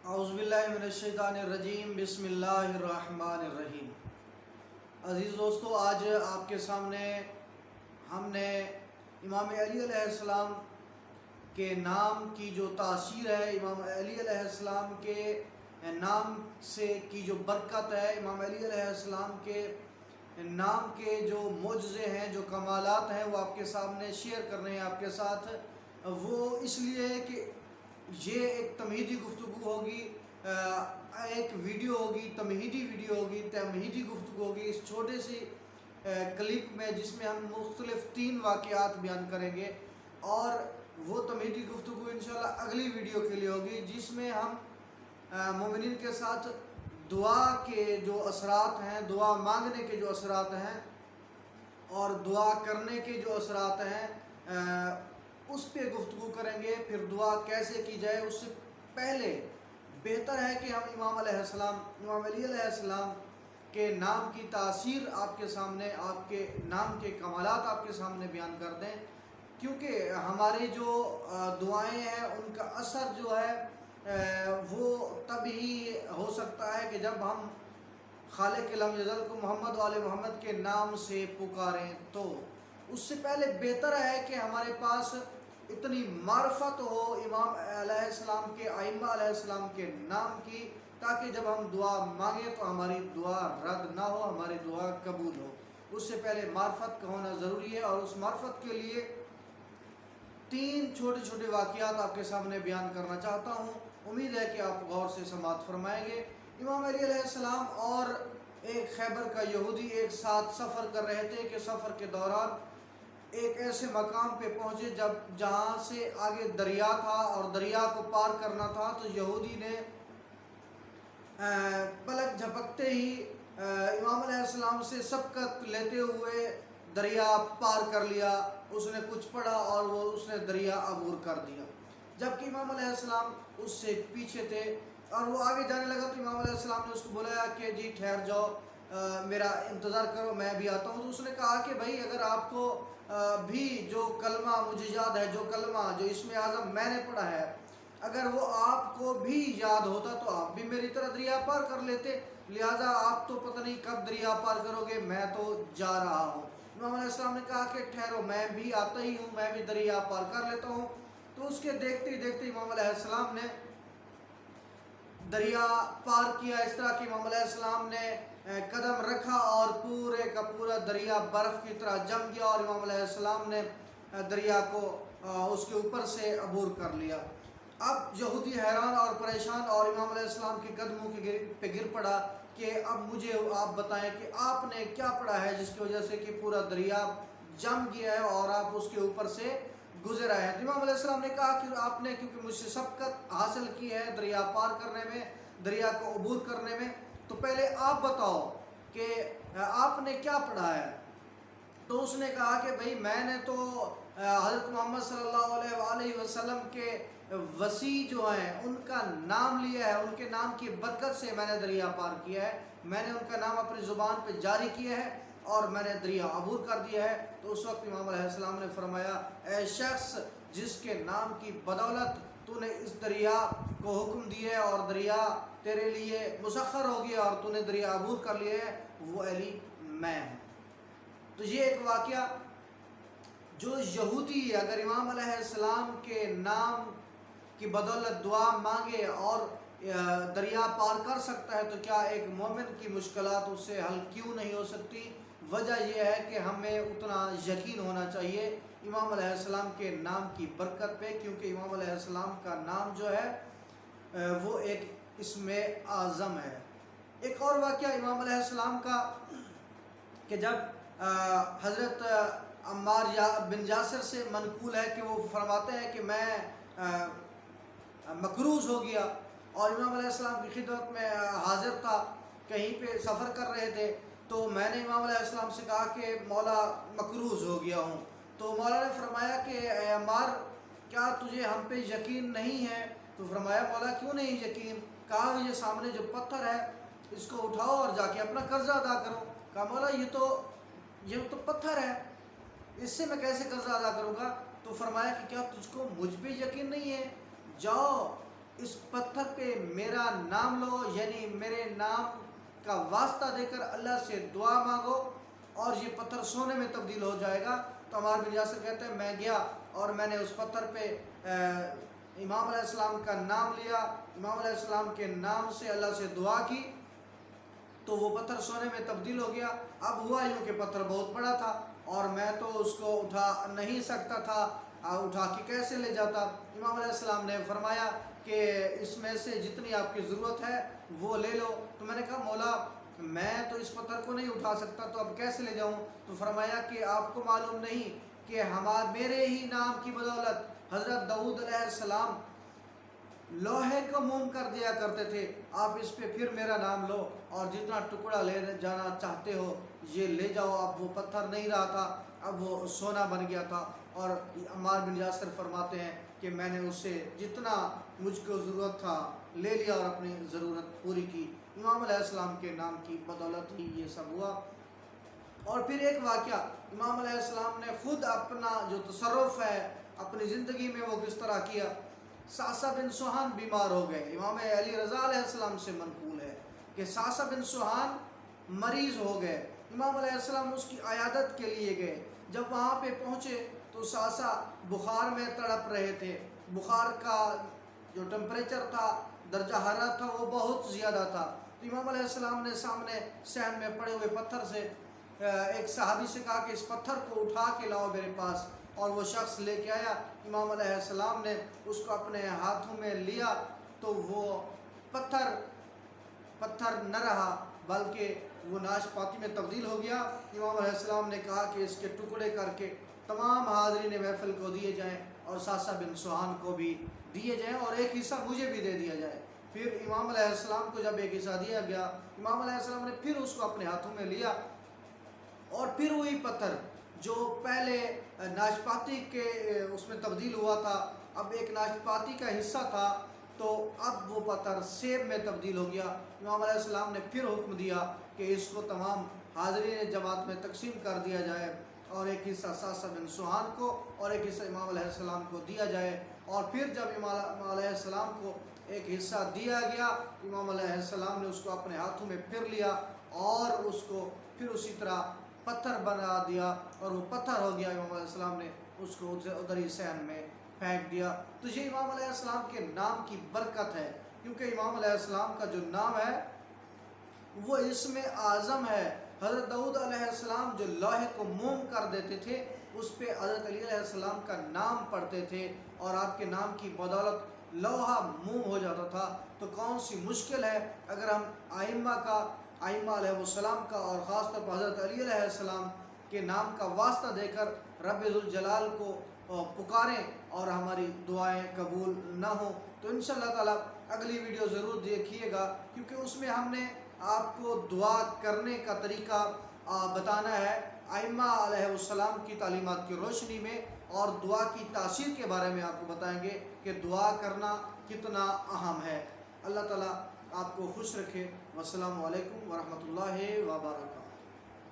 اعوذ باللہ من الشیطان الرجیم بسم اللہ الرحمن الرحیم۔ عزیز دوستو، آج آپ کے سامنے ہم نے امام علی علیہ السلام کے نام کی جو تاثیر ہے، امام علی علیہ السلام کے نام سے کی جو برکت ہے، امام علی علیہ السلام کے نام کے جو معجزے ہیں، جو کمالات ہیں، وہ آپ کے سامنے شیئر کرنے ہیں آپ کے ساتھ۔ وہ اس لیے کہ یہ ایک تمہیدی گفتگو ہوگی، ایک ویڈیو ہوگی، تمہیدی گفتگو ہوگی اس چھوٹے سی کلپ میں، جس میں ہم مختلف 3 واقعات بیان کریں گے، اور وہ تمہیدی گفتگو انشاءاللہ اگلی ویڈیو کے لیے ہوگی، جس میں ہم مومنین کے ساتھ دعا کے جو اثرات ہیں، دعا مانگنے کے جو اثرات ہیں اور دعا کرنے کے جو اثرات ہیں اس پہ گفتگو کریں گے۔ پھر دعا کیسے کی جائے، اس سے پہلے بہتر ہے کہ ہم امام علی علیہ السلام کے نام کی تاثیر آپ کے سامنے، آپ کے نام کے کمالات آپ کے سامنے بیان کر دیں، کیونکہ ہماری جو دعائیں ہیں ان کا اثر جو ہے وہ تبھی ہو سکتا ہے کہ جب ہم خالق لم یزل کو محمد وآل محمد کے نام سے پکاریں۔ تو اس سے پہلے بہتر ہے کہ ہمارے پاس اتنی معرفت ہو امام علیہ السلام کے، ائمہ علیہ السلام کے نام کی، تاکہ جب ہم دعا مانگیں تو ہماری دعا رد نہ ہو، ہماری دعا قبول ہو۔ اس سے پہلے معرفت کا ہونا ضروری ہے، اور اس معرفت کے لیے 3 چھوٹے چھوٹے واقعات آپ کے سامنے بیان کرنا چاہتا ہوں۔ امید ہے کہ آپ غور سے سماعت فرمائیں گے۔ امام علی علیہ السلام اور ایک خیبر کا یہودی ایک ساتھ سفر کر رہے تھے کہ سفر کے دوران ایک ایسے مقام پہ پہنچے جہاں سے آگے دریا تھا اور دریا کو پار کرنا تھا، تو یہودی نے پلک جھپکتے ہی امام علیہ السلام سے سبقت لیتے ہوئے دریا پار کر لیا۔ اس نے کچھ پڑھا اور اس نے دریا عبور کر دیا، جبکہ امام علیہ السلام اس سے پیچھے تھے، اور وہ آگے جانے لگا تو امام علیہ السلام نے اس کو بلایا کہ جی ٹھہر جاؤ، میرا انتظار کرو، میں بھی آتا ہوں۔ تو اس نے کہا کہ بھائی اگر آپ کو بھی جو کلمہ مجھے یاد ہے، جو کلمہ جو اسم اعظم میں نے پڑھا ہے، اگر وہ آپ کو بھی یاد ہوتا تو آپ بھی میری طرح دریا پار کر لیتے، لہٰذا آپ تو پتہ نہیں کب دریا پار کرو گے، میں تو جا رہا ہوں۔ امام علیہ السلام نے کہا کہ ٹھہرو، میں بھی آتا ہی ہوں، میں بھی دریا پار کر لیتا ہوں۔ تو اس کے دیکھتے ہی دیکھتے امام علیہ السلام نے دریا پار کیا، اس طرح کہ امام علیہ السلام نے قدم رکھا اور پورے کا پورا دریا برف کی طرح جم گیا، اور امام علیہ السلام نے دریا کو اس کے اوپر سے عبور کر لیا۔ اب یہودی حیران اور پریشان اور امام علیہ السلام کے قدموں پہ گر پڑا کہ اب مجھے آپ بتائیں کہ آپ نے کیا پڑھا ہے جس کی وجہ سے کہ پورا دریا جم گیا ہے اور آپ اس کے اوپر سے گزر آئے ہیں۔ امام علیہ السلام نے کہا کہ آپ نے کیونکہ مجھ سے سبقت حاصل کی ہے دریا پار کرنے میں، دریا کو عبور کرنے میں، تو پہلے آپ بتاؤ کہ آپ نے کیا پڑھا ہے۔ تو اس نے کہا کہ بھئی میں نے تو حضرت محمد صلی اللہ علیہ وآلہ وسلم کے وصی جو ہیں ان کا نام لیا ہے، ان کے نام کی برکت سے میں نے دریا پار کیا ہے، میں نے ان کا نام اپنی زبان پہ جاری کیا ہے اور میں نے دریا عبور کر دیا ہے۔ تو اس وقت امام علیہ السلام نے فرمایا، اے شخص جس کے نام کی بدولت تو نے اس دریا کو حکم دی ہے اور دریا تیرے لیے مسخر ہو گیا اور تو نے دریا عبور کر لیا ہے، وہ علی میں ہوں۔ تو یہ ایک واقعہ، جو یہودی اگر امام علیہ السلام کے نام کی بدولت دعا مانگے اور دریا پار کر سکتا ہے، تو کیا ایک مومن کی مشکلات اس سے حل کیوں نہیں ہو سکتی؟ وجہ یہ ہے کہ ہمیں اتنا یقین ہونا چاہیے امام علیہ السلام کے نام کی برکت پہ، کیونکہ امام علیہ السلام کا نام جو ہے وہ ایک اسم اعظم ہے۔ ایک اور واقعہ امام علیہ السلام کا کہ جب حضرت عمار بن یاسر سے منقول ہے کہ وہ فرماتے ہیں کہ میں مقروض ہو گیا اور امام علیہ السلام کی خدمت میں حاضر تھا، کہیں پہ سفر کر رہے تھے، تو میں نے امام علیہ السلام سے کہا کہ مولا مقروض ہو گیا ہوں۔ تو مولا نے فرمایا کہ اے عمار، کیا تجھے ہم پہ یقین نہیں ہے؟ تو فرمایا مولا کیوں نہیں یقین؟ کہا یہ سامنے جو پتھر ہے اس کو اٹھاؤ اور جا کے اپنا قرضہ ادا کرو۔ کہا مولا یہ تو پتھر ہے، اس سے میں کیسے قرضہ ادا کروں گا؟ تو فرمایا کہ کیا تجھ کو مجھ پہ یقین نہیں ہے؟ جاؤ اس پتھر پہ میرا نام لو، یعنی میرے نام کا واسطہ دے کر اللہ سے دعا مانگو اور یہ پتھر سونے میں تبدیل ہو جائے گا۔ تو عمار بن یاسر کہتے ہیں میں گیا اور میں نے اس پتھر پہ امام علیہ السلام کا نام لیا، امام علیہ السلام کے نام سے اللہ سے دعا کی تو وہ پتھر سونے میں تبدیل ہو گیا۔ اب ہوا یوں کہ پتھر بہت بڑا تھا اور میں تو اس کو اٹھا نہیں سکتا تھا، اٹھا کے کیسے لے جاتا؟ امام علیہ السلام نے فرمایا کہ اس میں سے جتنی آپ کی ضرورت ہے وہ لے لو۔ تو میں نے کہا مولا میں تو اس پتھر کو نہیں اٹھا سکتا تو اب کیسے لے جاؤں؟ تو فرمایا کہ آپ کو معلوم نہیں کہ میرے ہی نام کی بدولت حضرت داؤد علیہ السلام لوہے کو موم کر دیا کرتے تھے، آپ اس پہ پھر میرا نام لو اور جتنا ٹکڑا لے جانا چاہتے ہو یہ لے جاؤ۔ اب وہ پتھر نہیں رہا تھا، اب وہ سونا بن گیا تھا۔ اور عمار بن یاسر فرماتے ہیں کہ میں نے اس سے جتنا مجھ کو ضرورت تھا لے لیا اور اپنی ضرورت پوری کی۔ امام علیہ السلام کے نام کی بدولت ہی یہ سب ہوا۔ اور پھر ایک واقعہ، امام علیہ السلام نے خود اپنا جو تصرف ہے اپنی زندگی میں وہ کس طرح کیا۔ ساسا بن سوہان بیمار ہو گئے، امام علی رضا علیہ السلام سے منقول ہے کہ ساسا بن سوہان مریض ہو گئے، امام علیہ السلام اس کی عیادت کے لیے گئے۔ جب وہاں پہ پہنچے تو ساسا بخار میں تڑپ رہے تھے، بخار کا جو ٹمپریچر تھا، درجہ حرارت تھا وہ بہت زیادہ تھا۔ تو امام علیہ السلام نے سامنے صحن میں پڑے ہوئے پتھر سے ایک صحابی سے کہا کہ اس پتھر کو اٹھا کے لاؤ میرے پاس، اور وہ شخص لے کے آیا۔ امام علیہ السلام نے اس کو اپنے ہاتھوں میں لیا تو وہ پتھر نہ رہا بلکہ وہ ناشپاتی میں تبدیل ہو گیا۔ امام علیہ السلام نے کہا کہ اس کے ٹکڑے کر کے تمام حاضرین محفل کو دیے جائیں اور ساسا بن سوہان کو بھی دیے جائیں اور ایک حصہ مجھے بھی دے دیا جائے۔ پھر امام علیہ السلام کو جب ایک حصہ دیا گیا، امام علیہ السلام نے پھر اس کو اپنے ہاتھوں میں لیا اور پھر وہی پتھر جو پہلے ناشپاتی کے اس میں تبدیل ہوا تھا، اب ایک ناشپاتی کا حصہ تھا تو اب وہ پتھر سیب میں تبدیل ہو گیا۔ امام علیہ السلام نے پھر حکم دیا کہ اس کو تمام حاضرین جماعت میں تقسیم کر دیا جائے اور ایک حصہ ساسا بن سوہان کو اور ایک حصہ امام علیہ السلام کو دیا جائے۔ اور پھر جب امام علیہ السلام کو ایک حصہ دیا گیا، امام علیہ السلام نے اس کو اپنے ہاتھوں میں پھر لیا اور اس کو پھر اسی طرح پتھر بنا دیا اور وہ پتھر ہو گیا۔ امام علیہ السلام نے اس کو ادھر ہی صحن میں پھینک دیا۔ تو یہ امام علیہ السلام کے نام کی برکت ہے، کیونکہ امام علیہ السلام کا جو نام ہے وہ اسم اعظم ہے۔ حضرت داؤد علیہ السلام جو لوہے کو موم کر دیتے تھے اس پہ حضرت علی علیہ السلام کا نام پڑھتے تھے اور آپ کے نام کی بدولت لوہا موم ہو جاتا تھا۔ تو کون سی مشکل ہے اگر ہم ائمہ علیہ السلام کا اور خاص طور پر حضرت علی علیہ السلام کے نام کا واسطہ دے کر رب ذوالجلال کو پکاریں اور ہماری دعائیں قبول نہ ہوں۔ تو انشاءاللہ تعالی اگلی ویڈیو ضرور دیکھیے گا، کیونکہ اس میں ہم نے آپ کو دعا کرنے کا طریقہ بتانا ہے ائمہ علیہ السلام کی تعلیمات کی روشنی میں، اور دعا کی تاثیر کے بارے میں آپ کو بتائیں گے کہ دعا کرنا کتنا اہم ہے۔ اللہ تعالیٰ آپ کو خوش رکھے۔ والسلام علیکم ورحمۃ اللہ وبرکاتہ۔